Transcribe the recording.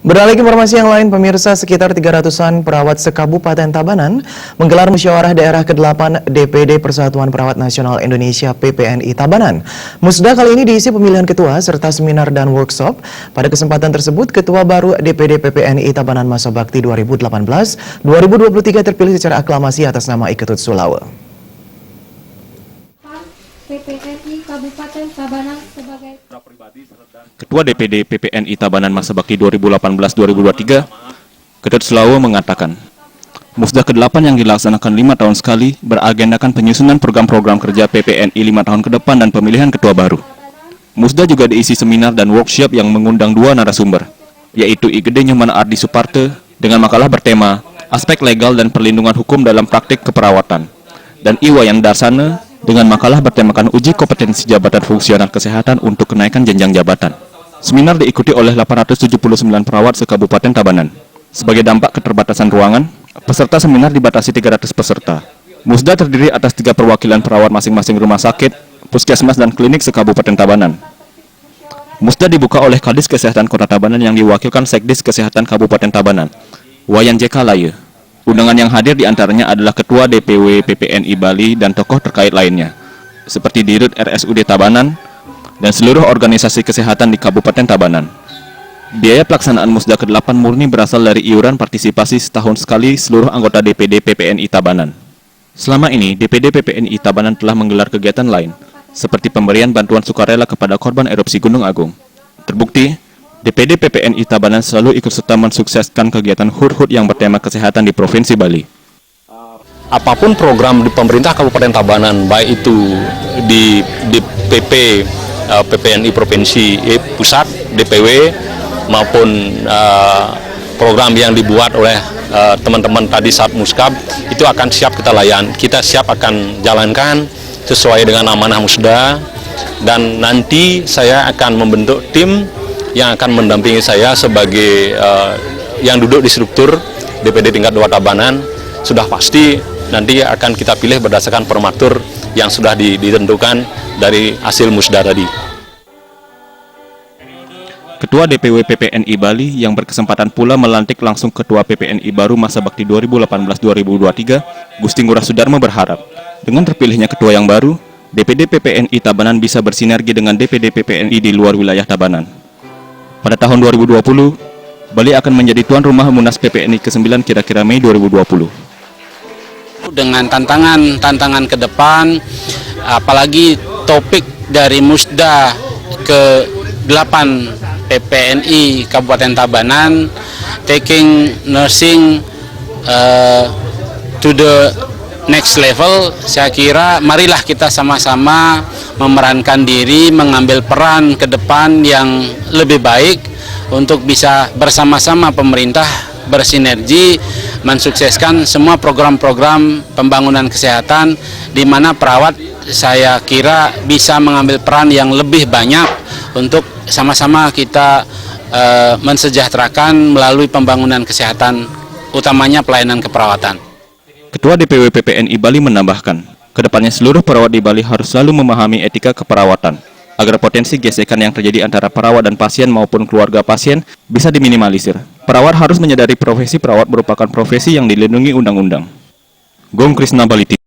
Beralih ke informasi yang lain, pemirsa, sekitar 300-an perawat se-Kabupaten Tabanan menggelar musyawarah daerah ke-8 DPD Persatuan Perawat Nasional Indonesia PPNI Tabanan. Musda kali ini diisi pemilihan ketua serta seminar dan workshop. Pada kesempatan tersebut, ketua baru DPD PPNI Tabanan masa bakti 2018-2023 terpilih secara aklamasi atas nama Iketut Sulawe. PPNI Kabupaten Tabanan sebagai Ketua DPD PPNI Tabanan masa bakti 2018-2023, Ketut Sulawe mengatakan, Musda ke-8 yang dilaksanakan 5 tahun sekali beragendakan penyusunan program-program kerja PPNI 5 tahun ke depan dan pemilihan ketua baru. Musda juga diisi seminar dan workshop yang mengundang 2 narasumber, yaitu I Gede Nyoman Ardi Suparte dengan makalah bertema Aspek Legal dan Perlindungan Hukum dalam Praktik Keperawatan, dan I Wayan Darsana dengan makalah bertemakan Uji Kompetensi Jabatan Fungsional Kesehatan untuk Kenaikan Jenjang Jabatan. Seminar diikuti oleh 879 perawat se-Kabupaten Tabanan. Sebagai dampak keterbatasan ruangan, peserta seminar dibatasi 300 peserta. Musda terdiri atas 3 perwakilan perawat masing-masing rumah sakit, puskesmas, dan klinik se-Kabupaten Tabanan. Musda dibuka oleh Kadis Kesehatan Kota Tabanan yang diwakilkan Sekdis Kesehatan Kabupaten Tabanan, Wayan J. Laye. Undangan yang hadir diantaranya adalah Ketua DPW PPNI Bali dan tokoh terkait lainnya, seperti Dirut RSUD Tabanan dan seluruh organisasi kesehatan di Kabupaten Tabanan. Biaya pelaksanaan Musda ke-8 murni berasal dari iuran partisipasi setahun sekali seluruh anggota DPD PPNI Tabanan. Selama ini, DPD PPNI Tabanan telah menggelar kegiatan lain, seperti pemberian bantuan sukarela kepada korban erupsi Gunung Agung. Terbukti, DPD PPNI Tabanan selalu ikut serta mensukseskan kegiatan HUT-HUT yang bertema kesehatan di Provinsi Bali. Apapun program di pemerintah Kabupaten Tabanan, baik itu di PPNI Provinsi Pusat, DPW, maupun program yang dibuat oleh teman-teman tadi saat Muskab, itu akan siap kita layan. Kita siap akan jalankan sesuai dengan amanah Musda, dan nanti saya akan membentuk tim yang akan mendampingi saya sebagai yang duduk di struktur DPD tingkat 2 Tabanan. Sudah pasti nanti akan kita pilih berdasarkan formatur yang sudah ditentukan dari hasil Musda tadi. Ketua DPW PPNI Bali yang berkesempatan pula melantik langsung Ketua PPNI baru masa bakti 2018-2023, Gusti Ngurah Sudarmo berharap, dengan terpilihnya ketua yang baru, DPD PPNI Tabanan bisa bersinergi dengan DPD PPNI di luar wilayah Tabanan. Pada tahun 2020, Bali akan menjadi tuan rumah Munas PPNI ke-9 kira-kira Mei 2020. Dengan tantangan ke depan, apalagi topik dari Musda ke-8 PPNI Kabupaten Tabanan, taking nursing to the next level, saya kira marilah kita sama-sama memerankan diri, mengambil peran ke depan yang lebih baik untuk bisa bersama-sama pemerintah bersinergi mensukseskan semua program-program pembangunan kesehatan, di mana perawat saya kira bisa mengambil peran yang lebih banyak untuk sama-sama kita mensejahterakan melalui pembangunan kesehatan, utamanya pelayanan keperawatan. Ketua DPW PPNI Bali menambahkan, kedepannya seluruh perawat di Bali harus selalu memahami etika keperawatan, agar potensi gesekan yang terjadi antara perawat dan pasien maupun keluarga pasien bisa diminimalisir. Perawat harus menyadari profesi perawat merupakan profesi yang dilindungi undang-undang. Gong Krisna Bali.